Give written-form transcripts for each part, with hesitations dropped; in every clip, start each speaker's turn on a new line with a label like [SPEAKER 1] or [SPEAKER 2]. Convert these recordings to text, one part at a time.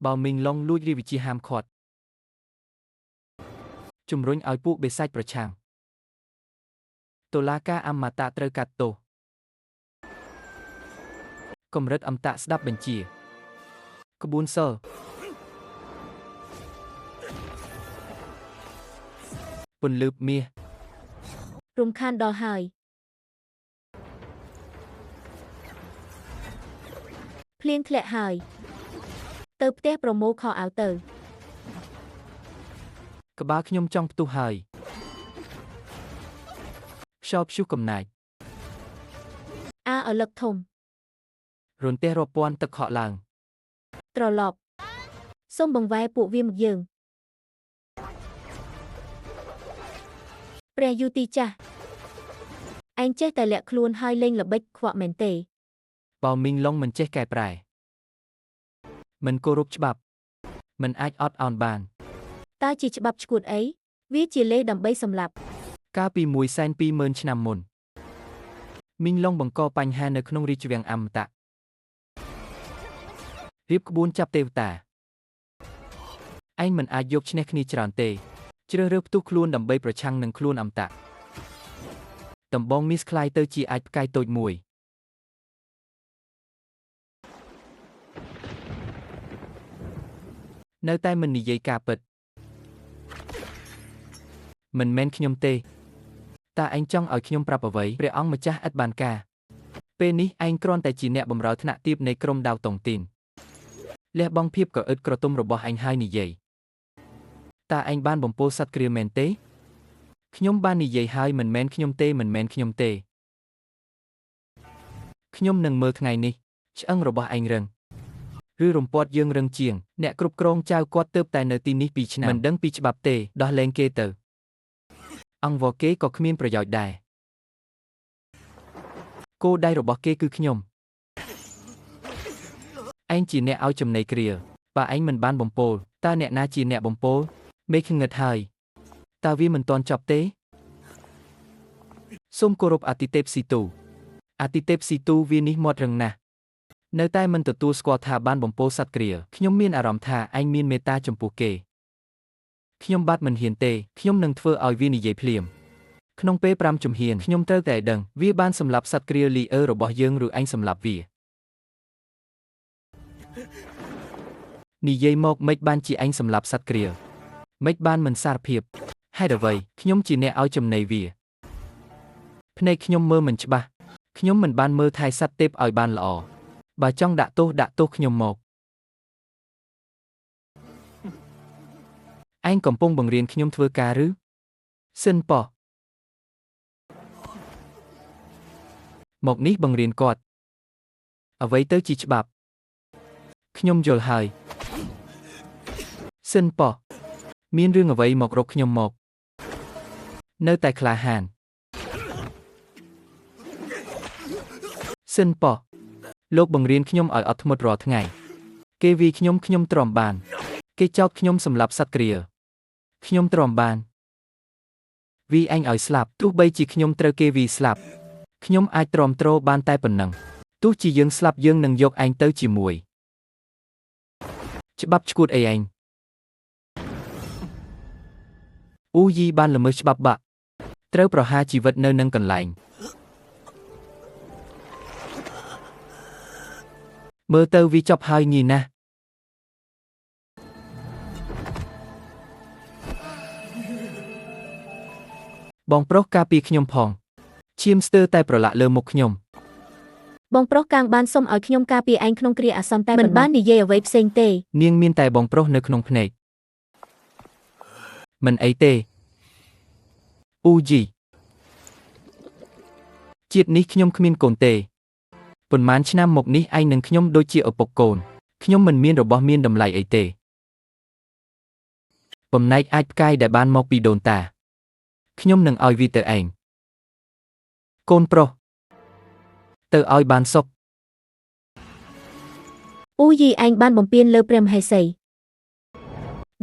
[SPEAKER 1] បើមីងឡុងលួចរីវិជាហាមឃាត់ជំរុញឲ្យពួកបេសាចប្រឆាំងតុលាការអមតៈត្រូវកាត់ទោសកម្រិតអមតៈស្ដាប់បញ្ជាក្បួនសិលពន្លឺមាស
[SPEAKER 2] រំខានដល់ហើយភ្លៀងធ្លាក់ហើយទៅផ្ទះប្រមូលខោអាវទៅ
[SPEAKER 1] ក្បាលខ្ញុំចង់ផ្ទុះហើយខ្យល់ព្យុះកំណាច
[SPEAKER 2] ឲ្យលឹកធំ
[SPEAKER 1] រន្ទះរាប់ពាន់ទឹកខកឡើង
[SPEAKER 2] ត្រឡប់សូមបង្វែរពួកវាមកយើងព្រះយុទីចាស់ឯងចេះតែលាក់ខ្លួនហើយលេងល្បិចខ្វក់មែនទេ
[SPEAKER 1] បើមីងឡុងមិនចេះកែប្រែមិនគោរពច្បាប់មិនអាចអត់ឱនបាន
[SPEAKER 2] តើជាច្បាប់ឈួតអីវាជាលេសដើម្បីសម្លាប់
[SPEAKER 1] កាលពី120,000 ឆ្នាំមុនមីងឡុងបង្កបញ្ហានៅក្នុងរាជវាំងអមតៈរៀបក្បួនចាប់ទេវតាឯងមិនអាចយកឈ្នះគ្នាច្រើនទេជ្រើសរើសផ្ទុះខ្លួនដើម្បីប្រឆាំងនឹងខ្លួនអមតៈដំបងមីសខ្លាយទៅជាអាចផ្កាយតូចមួយនៅតែមិននិយាយការពិតមិនមែនខ្ញុំទេតើឯងចង់ឲ្យខ្ញុំប្រាប់អ្វីព្រះអង្គម្ចាស់ឥតបានការពេលនេះឯងគ្រាន់តែជាអ្នកបម្រើថ្នាក់ទាបនៃក្រុមដាវតុងទីនលះបង់ភាពក្រអឹតក្រទុំរបស់ឯងហើយនិយាយតើឯងបានបំពោលសត្វគ្រាមែនទេខ្ញុំបាននិយាយហើយមិនមែនខ្ញុំទេខ្ញុំនឹងមើលថ្ងៃនេះឆ្អឹងរបស់ឯងរឹងឬរំពាត់យើងរឹងជាងអ្នកគ្រប់គ្រងចៅគាត់ទើបតែនៅទីនេះ2ឆ្នាំមិនដឹងពីច្បាប់ទេដោះលែងគេទៅអង្គវគេក៏គ្មានប្រយោជន៍ដែរគោលដៅរបស់គេគឺខ្ញុំឯងជាអ្នកឲ្យចំណីគ្រាបើឯងមិនបានបំពោលតើអ្នកណាជាអ្នកបំពោលមេឃងឹតហើយតើវាមិនទាន់ចប់ទេសូមគោរពអាទិទេពស៊ីទូវានេះមាត់រឹងណាស់នៅតែមិនទទួលស្គាល់ថាបានបំពោលសត្វគ្រាខ្ញុំមានអារម្មណ៍ថាឯងមានមេត្តាចំពោះគេខ្ញុំបាទមិនហ៊ានទេខ្ញុំនឹងធ្វើឲ្យវានិយាយភ្លាមក្នុងពេល5ជំហានខ្ញុំត្រូវតែដឹងវាបានសម្លាប់សត្វគ្រាលីអឺរបស់យើងឬឯងសម្លាប់វានិយាយមកមិនបានជាឯងសម្លាប់សត្វគ្រាមិនបានមិនសារភាពហេតុអ្វីខ្ញុំជាអ្នកឲ្យចំណីវាភ្នែកខ្ញុំមើលមិនច្បាស់ខ្ញុំមិនបានមើលថែសត្វទេពឲ្យបានល្អបើចង់ដាក់ទោសខ្ញុំមកឯងកំពុងបង្រៀនខ្ញុំធ្វើការឬសិនប៉ោះមកនេះបង្រៀនគាត់អ្វីទៅជាច្បាប់ខ្ញុំយល់ហើយសិនប៉ោះមានរឿងអ្វីមករកខ្ញុំមកនៅតែក្លាហានសិនប៉ោះលោកបង្រៀនខ្ញុំឲ្យអត់ធ្មត់រាល់ថ្ងៃគេវាយខ្ញុំទ្រាំបានគេចោទខ្ញុំសម្លាប់សត្វគ្រាខ្ញុំទ្រាំបានវាយឯងឲ្យស្លាប់ទោះបីជាខ្ញុំត្រូវគេវាយស្លាប់ខ្ញុំអាចទ្រាំទ្របានតែប៉ុណ្ណឹងទោះជាយើងស្លាប់យើងនឹងយកឯងទៅជាមួយច្បាប់ឈួតអីឯងអូយីបានល្មើសច្បាប់បាក់ត្រូវប្រហារជីវិតនៅនឹងកន្លែងមើលទៅវាចប់ហើយងាយណាស់បងប្រុសការពារខ្ញុំផងឈាមស្ទើរតែប្រឡាក់លើមុខខ្ញុំ
[SPEAKER 2] បងប្រុសកាងបានសុំឲ្យខ្ញុំការពារឯងក្នុងគ្រាអាសន្នតែមិនបាននិយាយអ្វីផ្សេងទេ
[SPEAKER 1] នាងមានតែបងប្រុសនៅក្នុងភ្នែកមិនអីទេអូយីជាតិនេះខ្ញុំគ្មានកូនទេប៉ុន្មានឆ្នាំមកនេះឯងនឹងខ្ញុំដូចជាឪពុកកូនខ្ញុំមិនមានរបស់មានតម្លៃអីទេបំណែកអាចផ្កាយដែលបានមកពីដូនតាខ្ញុំនឹងឲ្យវាទៅឯងកូនប្រុសទៅឲ្យបានសុខ
[SPEAKER 2] អូយីឯងបានបំពេញលើព្រះមហេសី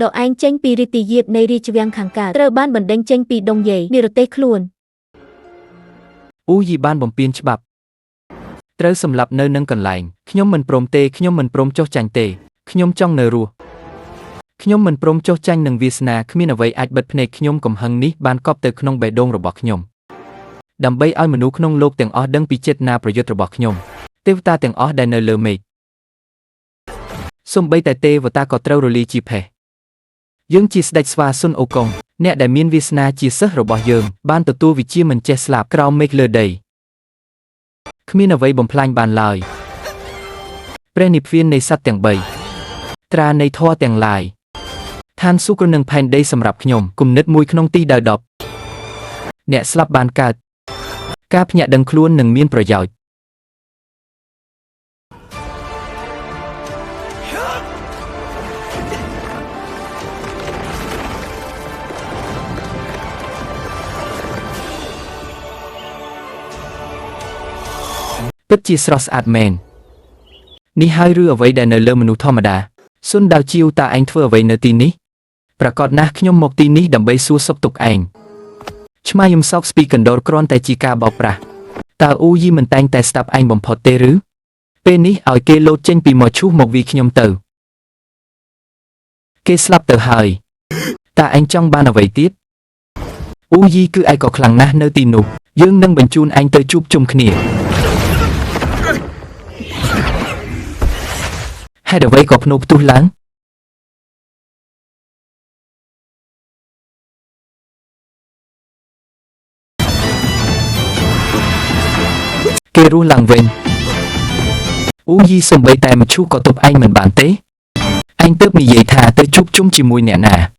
[SPEAKER 2] ដកឯងចេញពីរាជយាតនៃរាជវាំងខាងកើតត្រូវបានបណ្ដេញចេញពីដងយាយនិរទេសខ្លួន
[SPEAKER 1] អូយីបានបំពេញច្បាប់ត្រូវសម្លាប់នៅនឹងកន្លែងខ្ញុំមិនព្រមទេខ្ញុំមិនព្រមចុះចាញ់ទេ ខ្ញុំចង់នៅរស់ខ្ញុំមិនព្រមចុះចាញ់នឹងវាសនាគ្មានអ្វីអាចបិទភ្នែកខ្ញុំកំហឹងនេះបានកប់ទៅក្នុងបេះដូងរបស់ខ្ញុំដើម្បីឲ្យមនុស្សក្នុងលោកទាំងអស់ដឹងពីចេតនាប្រយុទ្ធរបស់ខ្ញុំទេវតាទាំងអស់ដែលនៅលើមេឃសូម្បីតែទេវតាក៏ត្រូវរលាយជាផេះយើងជាស្ដេចស្វាស៊ុនអូកុងអ្នកដែលមានវាសនាជាសិស្សរបស់យើងបានទទួលវិជ្ជាមិនចេះស្លាប់ក្រោមមេឃលើដីគ្មានអ្វីបំផ្លាញបានឡើយព្រះនិព្វាននៃសត្វទាំង3ត្រានៃធម៌ទាំងឡាយឋានសួគ៌នឹងផែនដីសម្រាប់ខ្ញុំគំនិតមួយក្នុងទីដៅ10អ្នកស្លាប់បានកើតការភ្ញាក់ដឹងខ្លួននឹងមានប្រយោជន៍ពិតជាស្រស់ស្អាតមែននេះហើយឬអ្វីដែលនៅលើមនុស្សធម្មតាសុនដាវជាវតាឯងធ្វើអ្វីនៅទីនេះប្រកាសណាស់ខ្ញុំមកទីនេះដើម្បីសួរសុខទុក្ខឯងឆ្មាយំសោកស្ពីកណ្ដោរគ្រាន់តែជាការបោកប្រាស់តើអ៊ូយីមិនតែងតែស្ដាប់ឯងបំផុតទេឬពេលនេះឲ្យគេលោតចេញពីមកឈូសមកវាខ្ញុំទៅគេស្លាប់ទៅហើយតើឯងចង់បានអ្វីទៀតអ៊ូយីគឺឯងក៏ខ្លាំងណាស់នៅទីនោះយើងនឹងបញ្ជូនឯងទៅជួបជុំគ្នាហេតុអ្វីក៏ភ្នូផ្ទុះឡើងគេរស់ឡើងវិញអ៊ូយីសំបីតែមឈូសក៏ទប់ឯងមិនបានទេឯងទើបនិយាយថាទៅជួបជុំជាមួយអ្នកណា